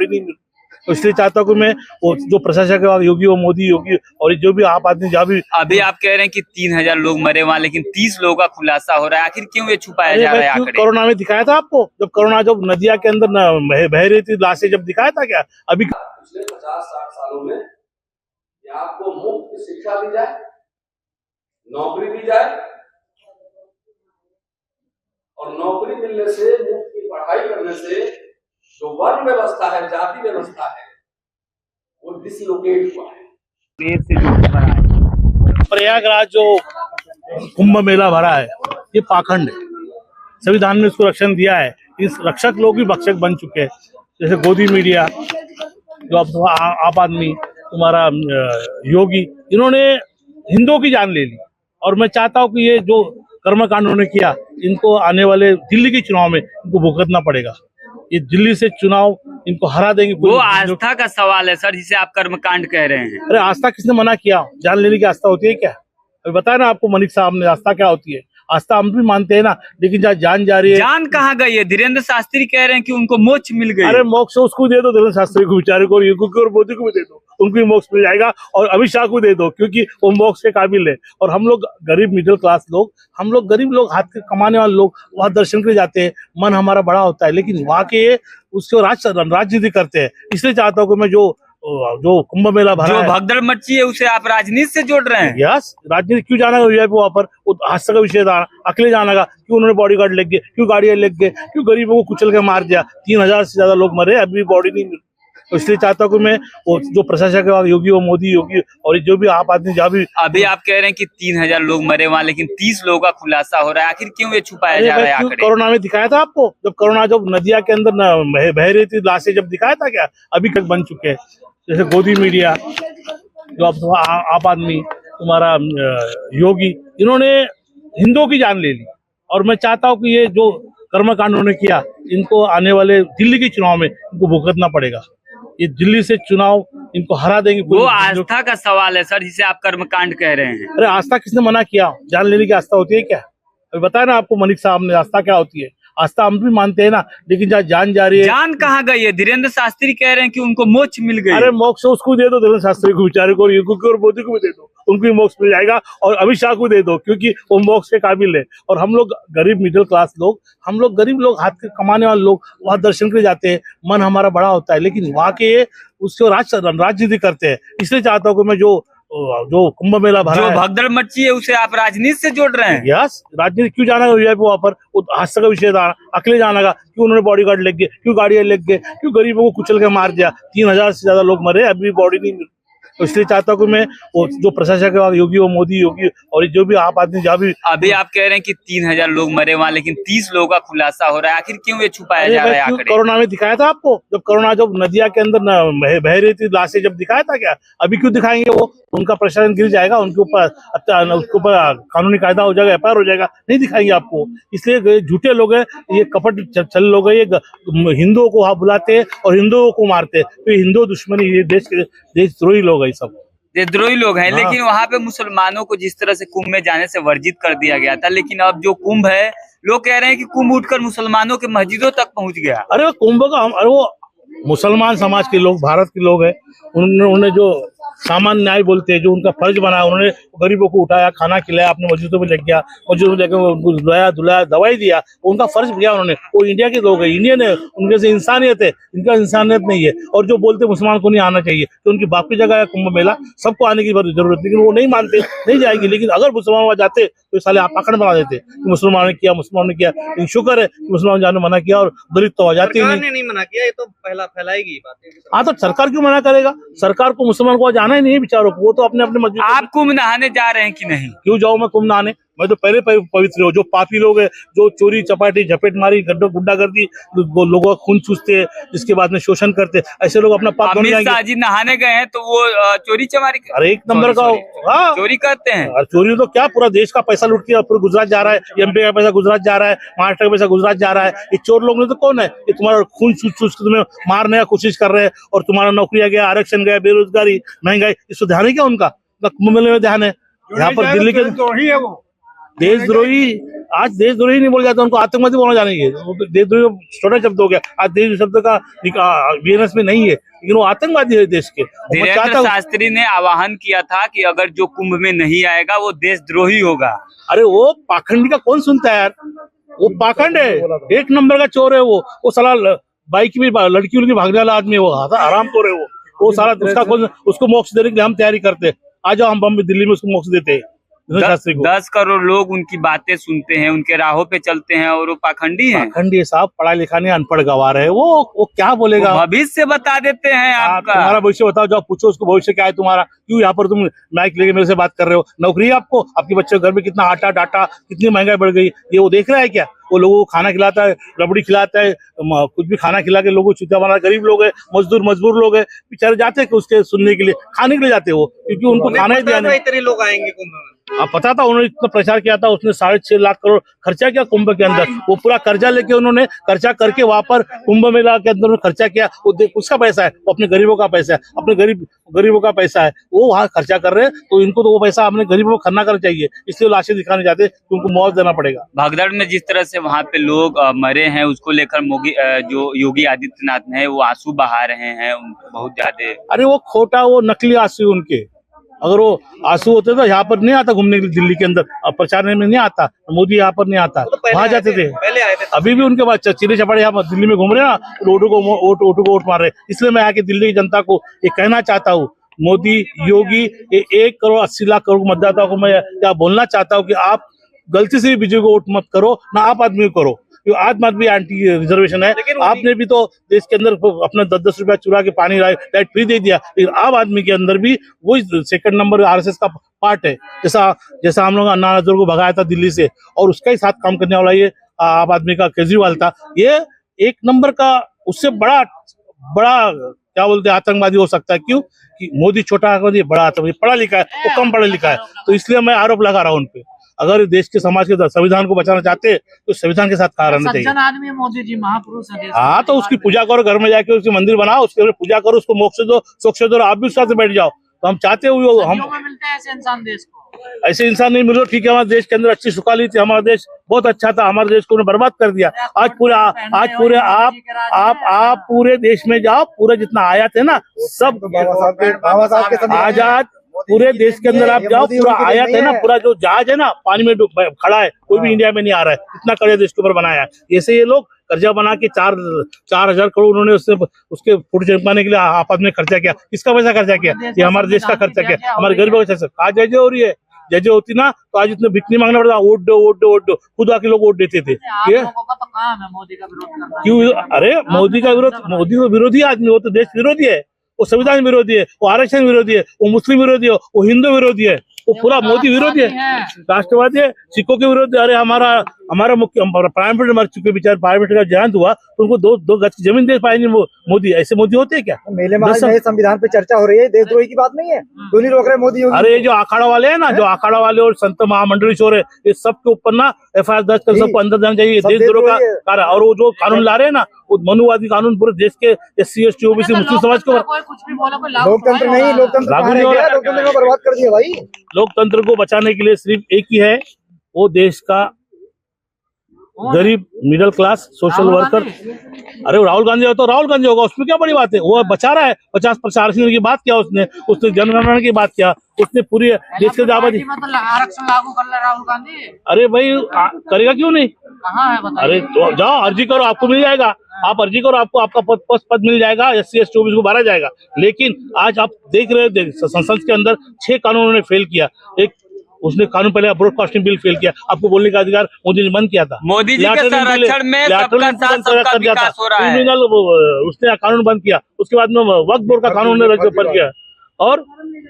नहीं, तो इसलिए चाहता हूँ कि मैं वो जो प्रशासक है योगी वो मोदी योगी और जो भी आप आदमी जहाँ भी। अभी आप कह रहे हैं कि 3,000 लोग मरे वहां, लेकिन 30 लोगों का खुलासा हो रहा है। आखिर क्यों ये छुपाया जा रहा है आंकड़े? कोरोना में दिखाया था आपको, जब कोरोना जब नदिया के अंदर बह रही थी लाशें, जब दिखाया था क्या? अभी पिछले 50-60 सालों में आपको मुफ्त शिक्षा दी जाए, नौकरी दी जाए, और नौकरी मिलने से, मुफ्त की पढ़ाई करने से जो वर्ण व्यवस्था है, जाति व्यवस्था है, वो डिसलोकेट हुआ है। प्रयागराज जो कुंभ मेला भरा है ये पाखंड है। संविधान ने इसको रक्षण दिया है, इस रक्षक लोग भी भक्षक बन चुके हैं। जैसे गोदी मीडिया, जो अब आप आदमी, तुम्हारा योगी, इन्होंने हिंदुओं की जान ले ली। और मैं चाहता हूँ कि ये जो कर्मकांड उन्होंने किया, इनको आने वाले दिल्ली के चुनाव में इनको भुगतना पड़ेगा। ये दिल्ली से चुनाव इनको हरा देंगे। वो आस्था का सवाल है सर, जिसे आप कर्मकांड कह रहे हैं। अरे आस्था किसने मना किया? जान लेने की आस्था होती है क्या? अभी बताया ना आपको मनिक साहब ने, आस्था क्या होती है। आस्था हम भी मानते हैं ना, लेकिन जहाँ जान जा रही है। जान कहाँ गई है? धीरेन्द्र शास्त्री कह रहे हैं कि उनको मोक्ष मिल गई। अरे मोक्ष उसको दे दो, धीरेन्द्र शास्त्री को बेचारे को, योगी को और मोदी को भी दे दो, उनको भी मोक्ष मिल जाएगा। और अमित शाह को दे दो, क्योंकि वो मोक्ष के काबिल है। और हम लोग गरीब मिडिल क्लास लोग, हम लोग गरीब लोग, हाथ के कमाने वाले लोग वहाँ दर्शन के लिए जाते हैं, मन हमारा बड़ा होता है। लेकिन वहाँ के उसको राजनीति करते हैं। इसलिए चाहता हूँ कि मैं जो कुंभ मेला भरा है, भगदड़ मची है, उसे आप राजनीति से जोड़ रहे हैं। यस, राजनीति क्यों जाना है वहाँ पर? वो हादसा का विषय था, अकेले जाना का क्यों? उन्होंने बॉडीगार्ड लेके, क्यों गाड़ियां लेके, क्यों गरीबों को कुचल के मार दिया? 3,000 से ज्यादा लोग मरे, अभी बॉडी नहीं मिली। तो इसलिए चाहता हूँ कि मैं वो जो प्रशासक है योगी वो मोदी योगी और जो भी आप आदमी जहाँ भी। अभी आप कह रहे हैं कि 3,000 लोग मरे वहां, लेकिन 30 लोगों का खुलासा हो रहा है। आखिर क्यों ये छुपाया जा रहा है आंकड़े? कोरोना में दिखाया था आपको, जब कोरोना जब नदिया के अंदर बह रही थी लाशें, जब दिखाया था क्या? अभी तक बन चुके हैं। जैसे गोदी मीडिया, जो अब आप आदमी, तुम्हारा योगी, इन्होंने हिंदुओं की जान ले ली। और मैं चाहता हूँ कि ये जो कर्मकांड उन्होंने किया, इनको आने वाले दिल्ली के चुनाव में इनको भुगतना पड़ेगा। ये दिल्ली से चुनाव इनको हरा देंगे। वो आस्था का सवाल है सर, जिसे आप कर्मकांड कह रहे हैं। अरे आस्था किसने मना किया? जान लेने की आस्था होती है क्या? अभी बताया ना आपको मनिक साहब ने, आस्था क्या होती है। आस्था हम भी मानते हैं ना, लेकिन जहाँ जान जा रही है। जान कहाँ गई है? धीरेन्द्र शास्त्री कह रहे हैं कि उनको मोक्ष मिल गई। अरे मोक्ष उसको दे दो, धीरेन्द्र शास्त्री को बेचारे को, योगी को और मोदी को भी दे दो, उनको भी मोक्ष मिल जाएगा। और अमित शाह को दे दो, क्योंकि वो मोक्ष के काबिल है। और हम लोग गरीब मिडिल क्लास लोग, हम लोग गरीब लोग, हाथ के कमाने वाले लोग वहाँ दर्शन के लिए जाते हैं, मन हमारा बड़ा होता है। लेकिन वहाँ के उसको राजनीति करते हैं। इसलिए चाहता हूँ कि मैं जो कुंभ मेला भरा है, भगदड़ मची है, उसे आप राजनीति से जोड़ रहे हैं। यस, राजनीति क्यों जाना है वहाँ पर? वो हादसा का विषय था, अकेले जाना का क्यों? उन्होंने बॉडीगार्ड लेके, क्यों गाड़ियां लेके, क्यों गरीबों को कुचल के मार दिया? 3,000 से ज्यादा लोग मरे, अभी बॉडी नहीं मिली। तो इसलिए चाहता हूँ कि मैं वो जो प्रशासक है योगी वो मोदी योगी और जो भी आप आदमी जहाँ भी। अभी आप कह रहे हैं कि 3,000 लोग मरे वहां, लेकिन 30 लोगों का खुलासा हो रहा है। आखिर क्यों ये छुपाया जा रहा है आंकड़े? कोरोना में दिखाया था आपको, जब कोरोना जब नदिया के अंदर बह रही थी लाशें, जब दिखाया था क्या? अभी क्यों दिखाएंगे? वो उनका प्रशासन गिर जाएगा, उनके ऊपर कानूनी कायदा हो जाएगा, FIR हो जाएगा, नहीं दिखाएंगे आपको। इसलिए झूठे लोग हैं, ये कपट छल लोग हैं, ये हिंदुओं को वहां बुलाते हैं और हिंदुओं को मारते हैं। तो हिंदू दुश्मनी, ये देशद्रोही लोग है, सब देशद्रोही लोग हैं। लेकिन वहां पे मुसलमानों को जिस तरह से कुंभ में जाने से वर्जित कर दिया गया था, लेकिन अब जो कुंभ है, लोग कह रहे हैं कि कुंभ उठकर मुसलमानों के मस्जिदों तक पहुंच गया। अरे कुंभ का अरे वो मुसलमान समाज के लोग, भारत के लोग हैं, उन्होंने जो सामान्य न्याय बोलते हैं, जो उनका फर्ज बनाया, उन्होंने गरीबों को उठाया, खाना खिलाया, अपने मस्जिदों में लग गया, मस्जिदों में लेकर धुलाया धुलाया, दवाई दिया, उनका फर्ज किया उन्होंने। वो इंडिया के लोग हैं, इंडियन है, उनके से इंसानियत है, इनका इंसानियत नहीं है। और जो बोलते मुसलमान को नहीं आना चाहिए, तो उनकी बाप की जगह है कुंभ मेला, सबको आने की जरूरत, लेकिन वो नहीं मानते, नहीं जाएंगे। लेकिन अगर मुसलमान वहां जाते तो साले आप आकड़ बना देते कि मुसलमानों ने किया, मुसलमानों ने किया। लेकिन शुक्र है कि मुसलमान जाने मना किया और दलित तो आ जाते ही नहीं मना किया, ये तो फैलाएगी बातें। हाँ, तो सरकार क्यों मना करेगा? सरकार को मुसलमान को जाना ही नहीं है बेचारों को, वो तो अपने अपने मस्जिद। आप कुंभ नहाने जा रहे हैं कि नहीं? क्यों जाऊं मैं कुंभ नहाने? मैं तो पहले पवित्र हूँ। जो पापी लोग हैं, जो चोरी चपाटी झपेट मारी गुंडागर्दी, लोगों का खून चूसते हैं, जिसके बाद में शोषण करते, ऐसे लोग अपना पाप अमित शाह जी नहाने गए हैं तो वो चोरी चमारी, अरे एक नंबर का चोरी करते हैं। चोरी तो क्या, पूरा देश का पैसा लूट के पूरा गुजरात जा रहा है, MP का पैसा गुजरात जा रहा है, महाराष्ट्र का पैसा गुजरात जा रहा है। ये चोर लोग ने तो कौन है? ये तुम्हारा खून चूस के तुम्हें मारने का कोशिश कर रहे हैं, और तुम्हारा नौकरियां गया, आरक्षण गया, बेरोजगारी, महंगाई, इसको ध्यान है क्या उनका? कुंभ मेले में ध्यान है। यहाँ पर दिल्ली के तो ही है वो देशद्रोही आज देशद्रोही नहीं बोला जाता, उनको आतंकवादी बोला जाएंगे। देशद्रोही छोटा शब्द हो गया, आज देश शब्द का बीएनएस में नहीं है, लेकिन वो आतंकवादी है देश के। और मैं धीरेन्द्र चाहता हूं- शास्त्री ने आह्वान किया था कि अगर जो कुंभ में नहीं आएगा वो देशद्रोही होगा। अरे वो पाखंडी का कौन सुनता है यार, वो पाखंड है, एक नंबर का चोर है वो साला बाइक में लड़की उड़की भागने वाला आदमी है, वो आराम चोर है वो साला उसको मोक्ष देने के लिए हम तैयारी करते हैं। आ जाओ हम बम्बई दिल्ली में उसको मोक्ष देते हैं। 10 करोड़ लोग उनकी बातें सुनते हैं, उनके राहों पे चलते हैं और वो पाखंडी हैं। पाखंडी साहब, पढ़ा लिखा नहीं, अनपढ़ गवार है वो क्या बोलेगा। भविष्य बता देते हैं आपका। तुम्हारा भविष्य बताओ, जाओ पूछो उसको भविष्य क्या है तुम्हारा, क्यों यहाँ पर तुम माइक लेके मेरे से बात कर रहे हो। नौकरी है आपको, आपके बच्चे घर में कितना आटा डाटा, कितनी महंगाई बढ़ गई, ये वो देख रहा है क्या। वो लोगों को खाना खिलाता है, रबड़ी खिलाता है, कुछ भी खाना खिला के लोगों को चुतिया बना। गरीब लोग है, मजदूर लोग है, बेचारे जाते हैं उसके सुनने के लिए, खाने के लिए जाते हैं वो, क्योंकि उनको खाना ही दिया नहीं। इतने लोग आएंगे कुंभ में। आप पता था, उन्होंने इतना प्रचार किया था, उसने 6.5 लाख करोड़ खर्चा किया कुंभ के अंदर। वो पूरा कर्जा लेके उन्होंने खर्चा करके वहां पर कुंभ मेला के अंदर खर्चा किया। वो उसका पैसा है, वो अपने गरीबों का पैसा है, अपने गरीबों का पैसा है, वो वहां खर्चा कर रहे हैं। तो इनको तो वो पैसा अपने गरीबों को खर्चा करना चाहिए, इसलिए लाशें दिखाने जाते हैं कि उनको मुआवजा देना पड़ेगा। भगदड़ में जिस तरह से वहां पे लोग मरे हैं, उसको लेकर जो योगी आदित्यनाथ है वो आंसू बहा रहे हैं बहुत ज्यादा। अरे वो खोटा, वो नकली आंसू उनके। अगर वो आंसू होते तो यहाँ पर नहीं आता घूमने के लिए, दिल्ली के अंदर प्रचार में नहीं आता, मोदी यहाँ पर नहीं आता, वहां जाते थे। पहले आए थे। अभी भी उनके बाद चिले चपाड़े यहाँ दिल्ली में घूम रहे हैं ना, ऑटो को वोट मार रहे हैं। इसलिए मैं आके दिल्ली की जनता को ये कहना चाहता हूँ, मोदी योगी 1 करोड़ 80 लाख करोड़ मतदाताओं को मैं क्या बोलना चाहता हूँ कि आप गलती से भी बीजेपी को वोट मत करो, ना आप आदमी को करो। आम आदमी एंटी रिजर्वेशन है, आपने भी तो देश के अंदर अपना 10-10 रुपया चुरा के पानी लाइट फ्री दे दिया, लेकिन आम आदमी के अंदर भी वही सेकंड नंबर आरएसएस का पार्ट है। जैसा हम लोग अन्ना हजारे को भगाया था दिल्ली से, और उसका ही साथ काम करने वाला ये आम आदमी का केजरीवाल था। ये 1 नंबर का, उससे बड़ा क्या बोलते हैं आतंकवादी हो सकता है। क्यों कि मोदी छोटा आतंकवादी, बड़ा आतंकवादी पढ़ा लिखा है, वो कम पढ़ा लिखा है। तो इसलिए मैं आरोप लगा रहा हूँ उन पे। अगर देश के समाज के संविधान को बचाना चाहते हैं तो संविधान के साथ खड़ा रहना चाहिए। सज्जन आदमी मोदी जी, महापुरुष है। हाँ, तो उसकी पूजा करो, घर में जाके उसकी मंदिर बनाओ, उसके पूजा करो, उसको मोक्ष दो, सोक्ष दो, आप भी उसके साथ बैठ जाओ। तो हम चाहते हुए हम मिलते हैं ऐसे इंसान देश को। ऐसे इंसान नहीं मिलो, ठीक है। हमारे देश के अंदर अच्छी सुखाली थी, हमारा देश बहुत अच्छा था, हमारे देश को उन्होंने बर्बाद कर दिया। आज पूरे आप पूरे देश में जाओ, पूरे जितना आयात है ना, सब आजाद पूरे देश के अंदर आप जाओ, पूरा आयात है ना, पूरा जो जहाज है ना पानी में खड़ा है, कोई भी इंडिया में नहीं आ रहा है। इतना कर्जा देश के ऊपर बनाया है। ऐसे ये लोग कर्जा बना के 4,000 करोड़ उन्होंने उसके फुट चमकाने के लिए आप ने खर्चा किया। किसका पैसा खर्चा किया? ये हमारे देश का खर्चा किया, हमारे गरीबों का पैसा। आज जय हो रही है, जय होती ना तो आज इतने भिख नहीं मांगना पड़ता। वोट दो, खुद आके लोग वोट देते थे। मोदी का विरोध करना क्यों? अरे मोदी का विरोध, मोदी तो विरोधी आदमी, वो तो देश विरोधी है, वो संविधान विरोधी है, वो आरक्षण विरोधी है, वो मुस्लिम विरोधी है, वो हिंदू विरोधी है, वो पूरा मोदी विरोधी है, राष्ट्रवादी है, सिखों के विरोधी। अरे हमारा मुख्य प्राइम मिनिस्टर मर चुके, बेचारे प्राइम मिनिस्टर का देहांत हुआ तो उनको दो गज की जमीन दे पाएंगे मोदी। ऐसे मोदी होते हैं क्या? मेले में आज नए संविधान पे चर्चा हो रही है, देशद्रोही की बात नहीं है, क्यों नहीं रोक रहे मोदी योगी? अरे ये जो अखाड़ा वाले हैं ना, जो अखाड़ा वाले और संत महामंडली चोर है, ये सबके ऊपर ना FIR दर्ज कर सबको अंदर जाना चाहिए। देशद्रोह का कार्य। और वो जो कानून ला रहे हैं ना, वो मनुवादी कानून पूरे देश के SC ST OBC मुस्लिम समाज को, कुछ भी बोलो, लोकतंत्र नहीं, लोकतंत्र को बर्बाद कर दिया भाई। लोकतंत्र को बचाने के लिए सिर्फ एक ही है, वो देश का गरीब मिडिल क्लास सोशल वर्कर। अरे राहुल गांधी हो तो राहुल गांधी होगा, उसमें क्या बड़ी बात है? वो बचा रहा है 50% की बात किया उसने जनगणना की बात किया, उसने पूरी देश के आबादी आरक्षण लागू कर ले राहुल गांधी। अरे भाई करेगा क्यों नहीं? कहाँ है बताइए? अरे तो जाओ अर्जी करो, आपको मिल जाएगा। आप अर्जी करो, आपको आपका पद मिल जाएगा, SC ST OBC को भरा जाएगा। लेकिन आज आप देख रहे हो संसद के अंदर 6 कानून उन्होंने फेल किया। एक उसने कानून पहले ब्रॉडकास्टिंग बिल फेल किया, आपको बोलने का अधिकार मोदी ने बंद किया था। मोदी जी के संरक्षण में सबका साथ सबका विकास हो रहा है। उसने कानून बंद किया, उसके बाद में वक्फ बोर्ड का कानून ने बंद किया। और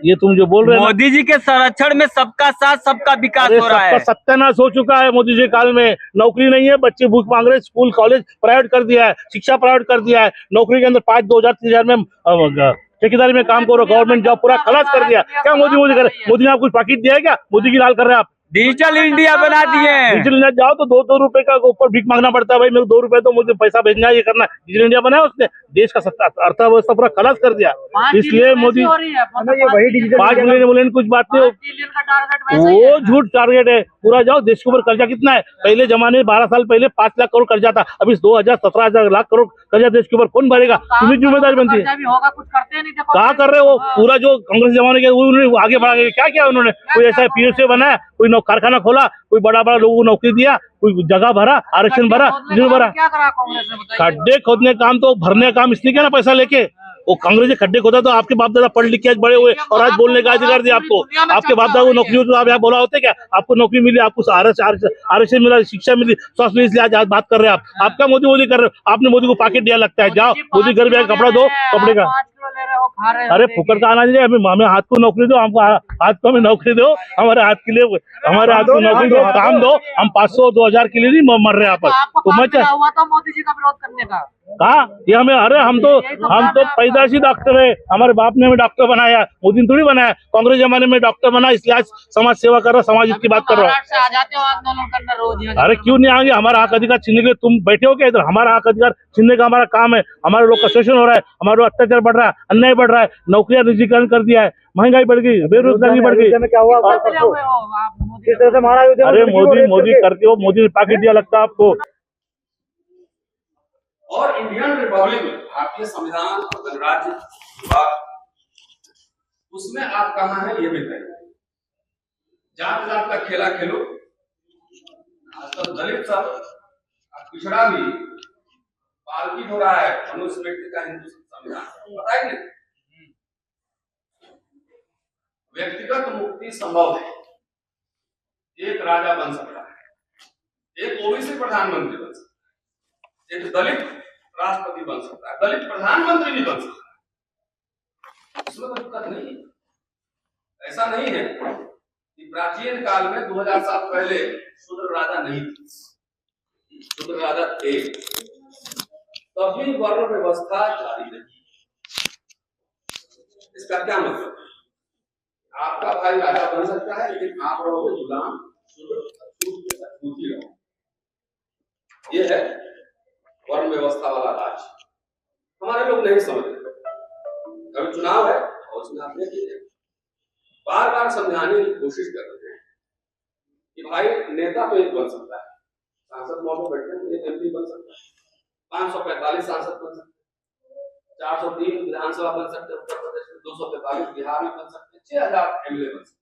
ये तुम जो बोल रहे हो, मोदी जी के संरक्षण में सबका साथ सबका विकास हो रहा है। सत्यानाश हो चुका है मोदी जी काल में। नौकरी नहीं है, बच्चे भूख मांग रहे, स्कूल कॉलेज प्राइवेट कर दिया है, शिक्षा प्राइवेट कर दिया है, नौकरी के अंदर 5, 2,000, 3,000 में ठेकेदारी में काम करो, गवर्नमेंट जॉब पूरा खलास कर दिया। क्या मोदी करे? मोदी ने आप कुछ पैकेट दिया है क्या? मोदी की लाल कर रहे हैं आप। डिजिटल इंडिया बना दिए हैं। डिजिटल इंडिया जाओ तो 2-2 रुपए का ऊपर भीख मांगना पड़ता है, भाई मेरे 2 रुपए तो मुझे पैसा भेजना है, ये करना है। डिजिटल इंडिया बनाया उसने, देश का अर्थव्यवस्था पूरा खलास कर दिया। 5 इसलिए ट्रिलियन मोदी वैसे हो रही है, मतलब ये वही डिजिटल 5 मिलियन बोले कुछ बात नहीं, 5 ट्रिलियन का टारगेट वैसे ही वो है। झूठ टारगेट है पूरा। जाओ, देश के ऊपर कर्जा कितना है, पहले जमाने में 12 साल पहले 5 लाख करोड़ कर्जा था, अभी 2000-17,000 लाख करोड़ कर्जा देश के ऊपर कौन भरेगा? तुम्हें जिम्मेदारी बनती है। भी होगा, कुछ करते नहीं थे। कहा कर रहे हो पूरा जो कांग्रेस जमाने के उन्होंने आगे बढ़ा के क्या किया उन्होंने? कोई ऐसा पीएसए बनाया, कोई कारखाना खोला, कोई बड़ा बड़ा लोगों को नौकरी दिया, कोई जगह भरा, आरक्षण भरा, जो भरा। क्या करा कांग्रेस ने बताइए? खड्डे खोदने काम तो भरने का काम इसलिए क्या ना पैसा लेके, वो कांग्रेस के खड्डे खोदा तो आपके बाप दादा पढ़ लिख के आज बड़े हुए और आज बोलने का अधिकार दिया आपको। आपके बाप दादा को नौकरी हो तो आप यहाँ बोला होते क्या? आपको नौकरी मिली, आपको आरक्षण मिला, शिक्षा मिली, स्वास्थ्य मिली, इसलिए आज बात कर रहे हैं आप। आपका मोदी कर रहे हो, आपने मोदी को पाकिट दिया लगता है। जाओ मोदी घर में कपड़ा दो, कपड़े का। 5 किलो ले रहे हो, खा रहे हो। अरे फुकट का आना चाहिए, हमें हाथ को नौकरी दो, हमको हाथ को हमें नौकरी दो, हमारे हाथ के लिए, हमारे हाथ को नौकरी दो, काम दो। हम 500-2,000 के लिए नहीं मर रहे हैं तो आपस। आपको तो काम मैं मिला हुआ था मोदी जी का विरोध करने का। कहा ये हमें, अरे हम तो पैदाशी डॉक्टर है, हमारे बाप ने हमें डॉक्टर बनाया, मोदी ने थोड़ी बनाया। कांग्रेस जमाने में डॉक्टर बना, इसलिए आज समाज सेवा कर रहा, समाज की बात कर रहा हूँ। महाराष्ट्र से आ जाते हो आंदोलन करने रोज यहाँ। अरे क्यों नहीं आएंगे? हमारा हक अधिकार छीनने के लिए तुम बैठे हो क्या इधर? हमारा हक अधिकार छीनने का हमारा काम है। हमारे लोग का शोषण हो रहा है, हमारे लोग अत्याचार बढ़ रहा है, अन्याय बढ़ रहा है, नौकरियां निजीकरण कर दिया है, महंगाई बढ़ गई, बेरोजगारी बढ़ गई। में क्या हुआ कब मिले हुए हो आप मोदी किस तरह से मारा अयोध्या में अरे लड़की को रेप मोदी करके? करके हो, मोदी ने पाकिट दिया लगता है आपको। और इंडियन रिपब्लिक में भारतीय संविधान और गणराज्य विभाग, उसमें आप कहाँ हैं ये भी कहें। जात जात का खेला खेलो, आजकल दलित सब पिछड़ा भी पालकी हो रहा है मनुष्य व्यक्ति का हिंदू संविधान, पता है नहीं? व्यक्तिगत मुक्ति संभव है, एक राजा बन सकता है, एक ओबीसी प्रधानमंत्री बन सकता है, एक दलित राष्ट्रपति बन सकता है, दलित प्रधानमंत्री भी बन सकता है, इसमें कोई दिक्कत नहीं है। ऐसा नहीं है कि प्राचीन काल में 2000 साल पहले शूद्र राजा नहीं थे, शूद्र राजा थे, तभी वर्ण व्यवस्था जारी रही। इसका क्या मतलब? आपका भाई राजा बन सकता है, लेकिन आप रहोगे गुलाम, शूद्र रहो। ये है वर्ण व्यवस्था वाला राज। हमारे लोग नहीं समझते। कभी चुनाव है और उसमें आप देखिए बार बार समझाने की कोशिश कर रहे हैं कि भाई नेता तो एक बन सकता है, सांसद मौके बैठे तो एक एमपी बन सकता है, 545 सांसद बन सकते हैं, 403 विधानसभा बन सकते हैं उत्तर प्रदेश में, 243 बिहार में बन सकते हैं, 6000 एमएलए बन सकते हैं।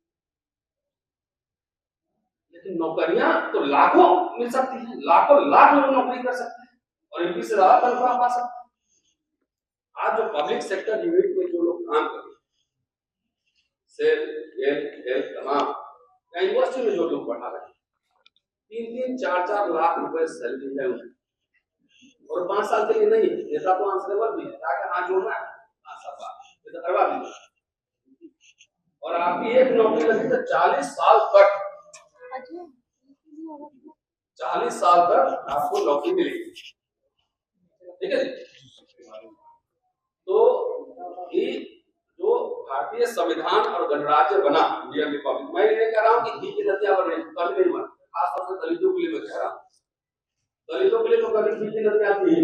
लेकिन नौकरियां तो लाखों मिल सकती हैं, लाखों लाख लोग नौकरी कर सकते हैं और एमपी से ज्यादा तनख्वाह पा सकते हैं। आज जो पब्लिक सेक्टर यूनिट में जो लोग काम कर रहे हैं, सेल, हेल्थ तमाम यूनिवर्सिटी में जो लोग पढ़ा रहे हैं, 3-3, 4-4 लाख रुपए सैलरी है उनकी, और 5 साल के लिए नहीं। नेता तो आंसरेबल भी है, ताकि हाथ जोड़ रहा है 5 साल बाद, तो करवा भी। और आपकी एक नौकरी लगी तो 40 साल तक, 40 साल तक आपको नौकरी मिलेगी, ठीक है। तो ये जो भारतीय संविधान और गणराज्य बना इंडियन रिपब्लिक, मैं ये कह रहा हूँ कि घी की नदियां बन रही, कभी नहीं बन, खासतौर से दलितों के लिए मैं कह रहा हूँ। दलितों के लिए तो कभी घी की नदियां थी,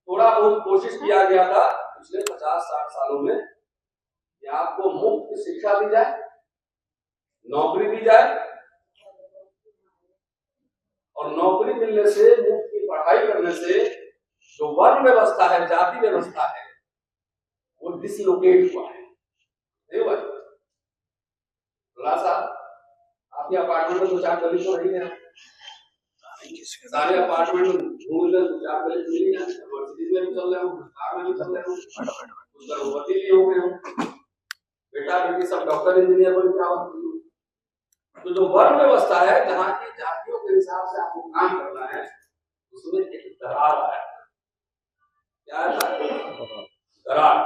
थोड़ा बहुत कोशिश किया गया था पिछले 50-60 सालों में कि आपको मुफ्त शिक्षा दी जाए, नौकरी दी जाए, और नौकरी मिलने से, मुफ्त की पढ़ाई करने से जो वर्ण व्यवस्था है, जाति व्यवस्था है, वो डिसलोकेट हुआ है, नहीं हुआ? सा आपके अपार्टमेंट में 2-4 दलित तो नहीं है, सारे अपार्टमेंट में घूम रहे 2-4 दलित मिल गए, यूनिवर्सिटी में भी चल रहे हो, कार में भी चल रहे हो, कुछ गर्भवती भी हो गए हो, बेटा बेटी सब डॉक्टर इंजीनियर बन के आओ। तो जो वर्ण व्यवस्था है, जहाँ की जातियों के हिसाब से आपको काम करना है, उसमें एक दरार आया। क्या है? दरार।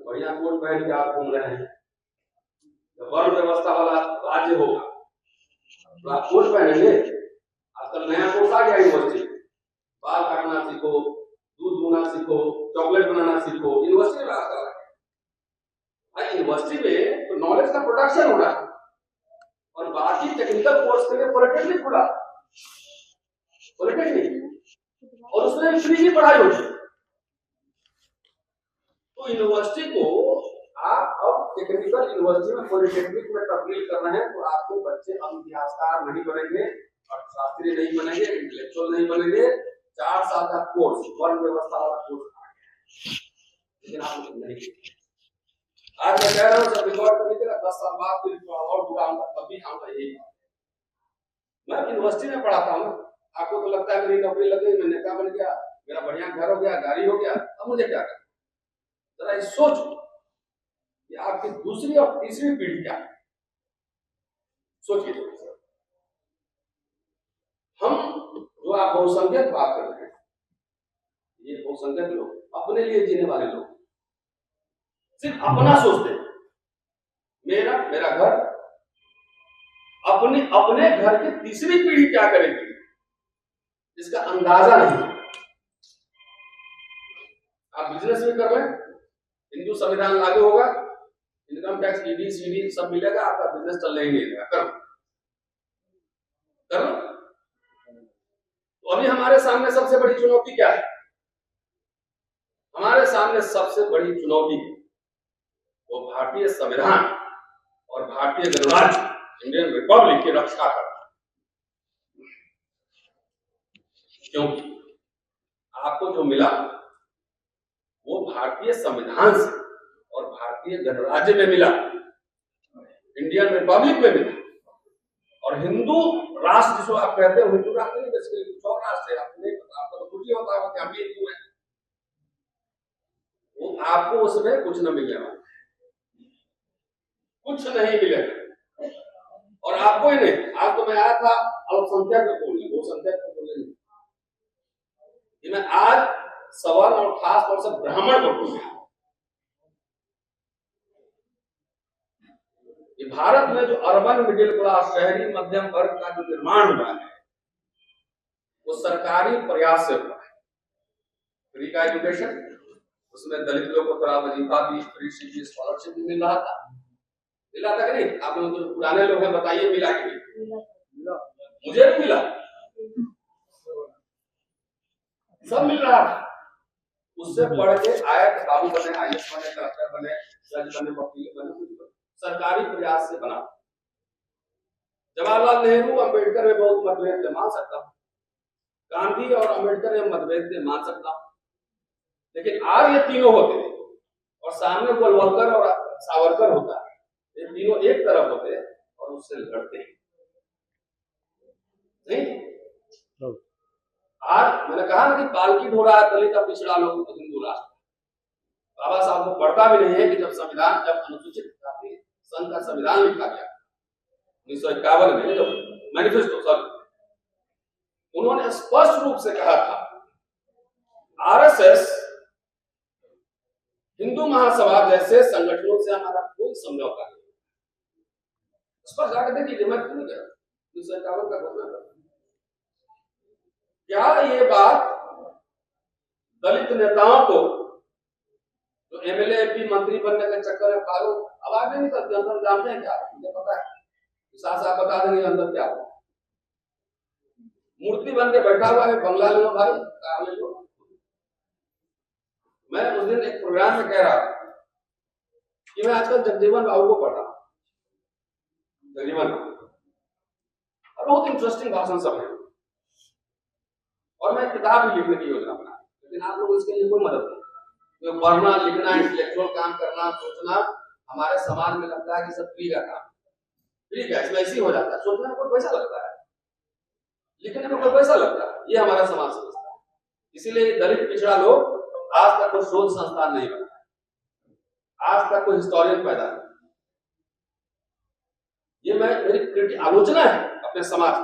बढ़िया कोट पहन के आप घूम रहे हैं, वर्ण व्यवस्था वाला राज्य होगा तो आप कोट पहनेंगे। आजकल नया कोर्स आ गया यूनिवर्सिटी, बाल काटना सीखो, दूध दूना सीखो, चॉकलेट बनाना सीखो, यूनिवर्सिटी में आता है। यूनिवर्सिटी में तो नॉलेज का प्रोडक्शन हो रहा है और बाकी टेक्निकल कोर्स के लिए पॉलिटेक्निक खुला, पॉलिटेक्निक, और उसमें फ्री की पढ़ाई होती है। तो यूनिवर्सिटी को आप अब टेक्निकल यूनिवर्सिटी में पॉलिटेक्निक में तब्दील कर रहे हैं, तो आपके बच्चे अब इतिहासकार नहीं बनेंगे, अर्थशास्त्री नहीं बनेंगे, इंटेलेक्चुअल नहीं बनेंगे, 4 साल का कोर्स, वर्ण व्यवस्था वाला कोर्स आ गया, लेकिन आप लोग नहीं। आज मैं कह रहा हूँ सब रिकॉर्ड करने के 10 साल बाद फिर और बुलाऊंगा, तब भी आऊंगा। यही मैं यूनिवर्सिटी में पढ़ाता हूँ, आपको तो लगता है मेरी नौकरी लग गई, मैं नेता बन गया, मेरा बढ़िया घर हो गया, गाड़ी हो गया, अब मुझे क्या करना? जरा सोचो कि आपकी दूसरी और तीसरी पीढ़ी क्या है, सोचिए। हम जो आप बहुसंख्यक बात कर रहे हैं, ये बहुसंख्यक लोग अपने लिए जीने वाले लोग सिर्फ अपना सोचते हैं, मेरा घर, अपने घर की तीसरी पीढ़ी क्या करेगी इसका अंदाजा नहीं। आप बिजनेस भी कर लें, हिंदू संविधान लागू होगा, इनकम टैक्स, ईडी, सीडी सब मिलेगा, आपका बिजनेस चलने ही नहीं देगा। कर लो। तो अभी हमारे सामने सबसे बड़ी चुनौती क्या है? हमारे सामने सबसे बड़ी चुनौती वो भारतीय संविधान और भारतीय गणराज्य, इंडियन रिपब्लिक की रक्षा करना। क्योंकि आपको जो मिला वो भारतीय संविधान से और भारतीय गणराज्य में मिला, इंडियन रिपब्लिक में मिला। और हिंदू राष्ट्र जिसको आप कहते हो, हिंदू राष्ट्र नहीं, बेसिकली कुछ और राष्ट्र है, आपको नहीं पता, आपको तो कुछ ही होता है कि हम हिंदू हैं, वो आपको उसमें कुछ न मिलने वाला, कुछ नहीं मिलेगा। और आपको ही नहीं, आज तो मैं आया था अल्पसंख्यक को बोलने, बहुसंख्यक को बोलने नहीं, मैं आज सवर्ण और खास तौर से ब्राह्मण को बोलूंगा। ये भारत में जो अर्बन मिडिल क्लास, शहरी मध्यम वर्ग का जो निर्माण हुआ है वो सरकारी प्रयास से हुआ है। फ्री का एजुकेशन, उसमें दलित लोगों को थोड़ा वजीफा भी, फ्री सीधी स्कॉलरशिप भी मिल रहा था कि नहीं? आप लोग जो पुराने लोग हैं बताइए, मिला कि नहीं? मुझे भी मिला, सब मिल रहा था। उससे पढ़ के आयत बाबू बने, IAS बने, कलेक्टर बने, जज बने, वकील बने, कुछ बने, सरकारी प्रयास से बना। जवाहरलाल नेहरू, अंबेडकर में बहुत मतभेद थे, मान सकता हूं, गांधी और अंबेडकर में मतभेद थे, मान सकता हूं, लेकिन आज ये तीनों होते और सामने गोलवलकर और सावरकर होता है, ये तीनों एक तरफ होते और उससे लड़ते नहीं। आज मैंने कहा ना कि पालकी ढो रहा है दलित और पिछड़ा लोग तो हिंदू राष्ट्र। बाबा साहब को पढ़ता भी नहीं है कि जब अनुसूचित जाति संघ का संविधान लिखा गया 1951 में, जो मैनिफेस्टो सर, उन्होंने स्पष्ट रूप से कहा था RSS, हिंदू महासभा जैसे संगठनों से हमारा कोई समझौता नहीं। स्पष्ट जाकर देखिए, मैं क्यों कह रहा हूं 1951 का घोषणा। क्या ये बात दलित नेताओं को जो MLA MP मंत्री बनने के चक्कर में पालो आवाज नहीं निकलती, अंदर जानते हैं क्या? मुझे पता है, साथ आप बता देंगे अंदर क्या हुआ। मूर्ति बन के बैठा हुआ है, बंगला लो भाई, कार ले लो। मैं उस दिन एक प्रोग्राम में कह रहा कि मैं आजकल जगजीवन राव को पढ़ रहा हूं, जगजीवन राव, और बहुत इंटरेस्टिंग भाषण सब है, और मैं किताब भी लिखने की योजना बना, लेकिन आप लोग इसके लिए कोई मदद नहीं। तो पढ़ना, लिखना, इंटेलेक्चुअल काम करना, सोचना, हमारे समाज में लगता है कि सब फ्री का काम, फ्री का, इसमें ऐसे ही हो जाता है। सोचने में कोई पैसा लगता है, लिखने में कोई पैसा लगता है, ये हमारा समाज समझता है। इसीलिए दलित पिछड़ा लोग आज तक कोई शोध संस्थान नहीं बना, आज तक कोई हिस्टोरियन पैदा नहीं। ये मेरी आलोचना है अपने समाज।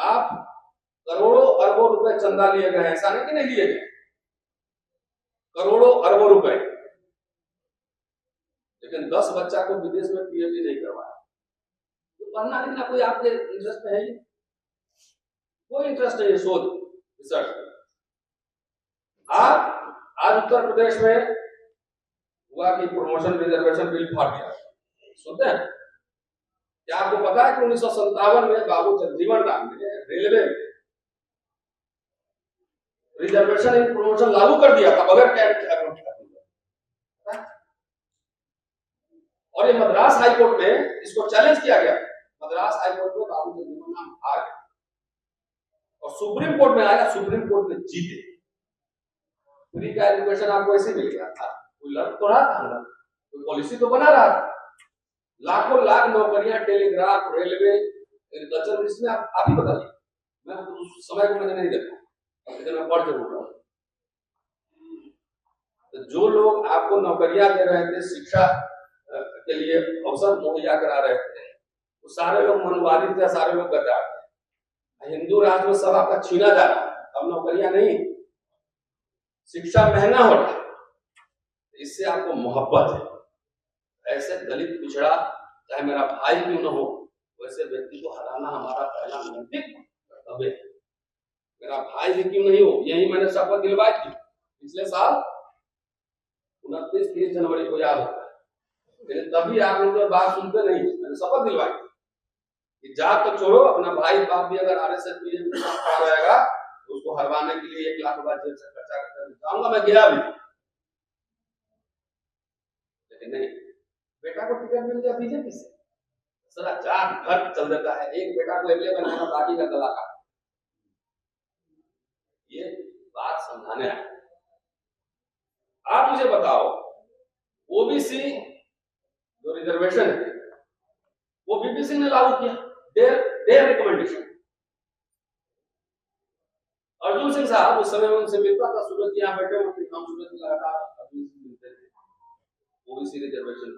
आप करोड़ों अरबों रुपए चंदा लिए गए, ऐसा नहीं कि नहीं लिए गए, करोड़ों अरबों रुपए, लेकिन 10 बच्चा को विदेश में PhD नहीं करवाया। तो पढ़ना लिखना कोई आपके इंटरेस्ट में है ही कोई इंटरेस्ट नहीं है शोध रिसर्च। आज उत्तर प्रदेश में हुआ कि प्रमोशन रिजर्वेशन बिल फाड़ दिया। सुनते हैं क्या? आपको पता है कि 1957 में बाबू जगजीवन राम ने रेलवे में रिजर्वेशन इन प्रमोशन लागू कर दिया था बगैर कैबिनेट। और ये मद्रास हाईकोर्ट में इसको चैलेंज किया गया। मद्रास हाईकोर्ट में बाबू जगजीवन राम हार गए और सुप्रीम कोर्ट में आया, सुप्रीम कोर्ट में जीते। फ्री का एजुकेशन आपको ऐसे मिल गया था, कोई लड़ तो रहा था अंदर, कोई पॉलिसी तो बना रहा था। लाखों लाख नौकरियां टेलीग्राफ, रेलवे, एग्रीकल्चर, इसमें आप ही बताइए। मैं उस समय को मैंने नहीं देखा, लेकिन मैं पढ़ जरूर रहा हूं। तो जो लोग आपको नौकरियां दे रहे थे, शिक्षा के लिए अवसर मुहैया करा रहे थे, वो सारे लोग मनवादी थे, सारे लोग गद्दार थे। हिंदू राष्ट्र में सब आपका छीना जा रहा है, अब नौकरियां नहीं, शिक्षा महंगा हो रहा है, इससे आपको मोहब्बत है। ऐसे दलित पिछड़ा चाहे मेरा भाई क्यों न हो, वैसे व्यक्ति को हराना हमारा पहला नैतिक कर्तव्य है। मेरा भाई भी क्यों नहीं हो, यही मैंने शपथ दिलवाई थी पिछले साल 29-30 जनवरी को, याद होता है। लेकिन तभी आप लोग बात सुनते नहीं। मैंने शपथ दिलवाई कि जात तो छोड़ो, अपना भाई बाप भी अगर आरएसएस बीजेपी रहेगा तो उसको हरवाने के लिए 1 लाख रुपए जेब से खर्चा करके जाऊंगा। मैं गया भी, लेकिन नहीं, बेटा को टिकट मिल गया बीजेपी से, सारा जात घर चल देता है। एक बेटा को एमएलए बनाना, बाकी का गला काट। ये बात समझाने आए। आप मुझे बताओ, ओबीसी जो रिजर्वेशन है वो बीपी सिंह ने लागू किया, देयर रिकमेंडेशन। अर्जुन सिंह साहब उस समय उनसे मिलता था, सूरज यहाँ बैठे होते, हम सूरज लगातार अर्जुन सिंह मिलते थे ओबीसी रिजर्वेशन।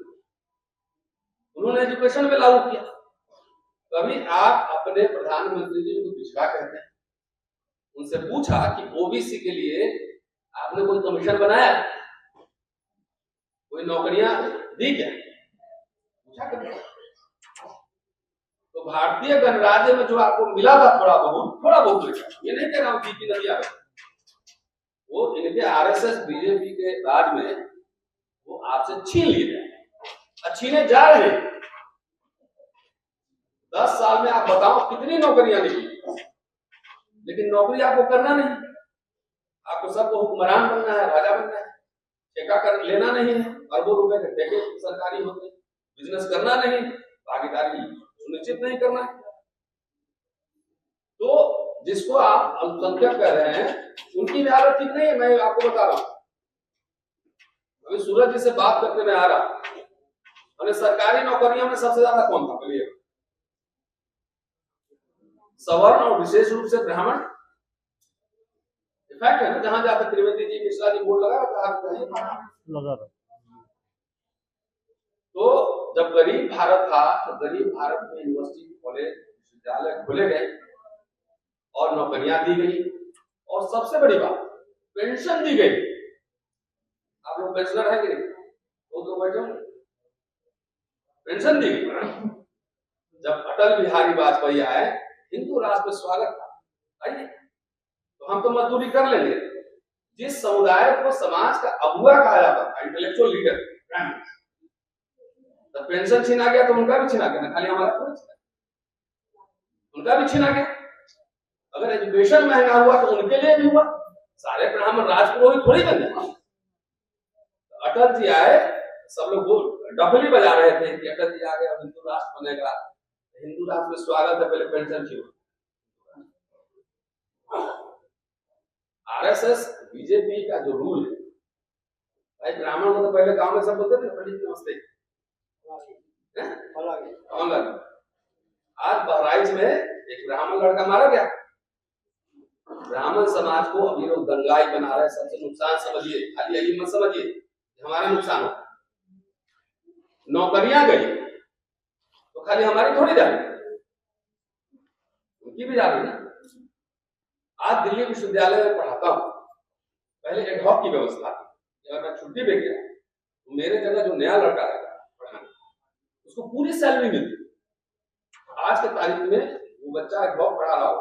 उन्होंने एजुकेशन में लागू किया। कभी आप अपने प्रधानमंत्री जी को पिछड़ा कहते हैं, उनसे पूछा कि ओबीसी के लिए आपने कोई कमीशन बनाया, कोई नौकरियां दी क्या? पूछा कभी? तो भारतीय गणराज्य में जो आपको मिला था थोड़ा बहुत मिला, ये नहीं कह रहा हूं कि नहीं आ रहा, वो इनके आरएसएस बीजेपी के राज में वो आपसे छीन लिए, छीने जा रहे हैं। 10 साल में आप बताओ कितनी नौकरियां निकली, लेकिन नौकरी आपको करना नहीं। आपको सबको हुक्मरान बनना है, राजा बनना है, ठेका कर लेना नहीं है, अरबों रुपए के ठेके सरकारी होते, बिजनेस करना नहीं, भागीदारी सुनिश्चित नहीं करना है। तो जिसको आप अल्पसंख्यक कह रहे हैं, उनकी भी हालत ठीक नहीं है। मैं आपको बता रहा हूं, अभी सूरज जी से बात करके मैं आ रहा, मैंने सरकारी नौकरियों में सबसे ज्यादा कौन था? बोलिए। सवर्ण और विशेष रूप से ब्राह्मण। फैक्ट है ना, जहां जाकर त्रिवेदी जी, मिश्रा जी बोर्ड लगा रहा। तो जब गरीब भारत था, तो गरीब भारत में यूनिवर्सिटी, कॉलेज, विश्वविद्यालय खोले गए और नौकरियां दी गई। और सबसे बड़ी बात, पेंशन दी गई। आप लोग पेंशनर है कि नहीं? तो बैठे, पेंशन दी गई। जब अटल बिहारी वाजपेयी आए, हिंदू राष्ट्र में स्वागत था, आइए तो हम तो मजदूरी कर लेंगे। जिस समुदाय को समाज का अगुआ कहा जाता था, इंटेलेक्चुअल लीडर, तो पेंशन छीना गया तो उनका भी छीना गया, खाली हमारा थोड़ा छीना, उनका भी छीना गया। अगर एजुकेशन महंगा हुआ तो उनके लिए भी हुआ। सारे ब्राह्मण राजपुरोहित थोड़ी बन गए। अटल जी आए, सब लोग डफली बजा रहे थे कि अटल जी आ गए, हिंदू राष्ट्र बनेगा, हिंदू राष्ट्र में स्वागत है, पहले पेंशन छीनो। आरएसएस बीजेपी का जो रूल है, भाई ब्राह्मण को तो पहले गांव में सब बोलते थे पंडित नमस्ते, आज बहराइच में एक ब्राह्मण लड़का मारा गया। ब्राह्मण समाज को अभी लोग दंगाई बना रहे, सबसे नुकसान समझिए, खाली यही मत समझिए हमारा नुकसान होता। नौकरियां गई तो खाली हमारी थोड़ी जा रही, उनकी भी जा रही ना। आज दिल्ली विश्वविद्यालय में पढ़ाता हूं, पहले एडहॉक की व्यवस्था थी। अगर मैं छुट्टी पे गया तो मेरे जगह जो नया लड़का आएगा पढ़ाने, उसको पूरी सैलरी मिलती। आज के तारीख में वो बच्चा एडहॉक पढ़ा रहा हो,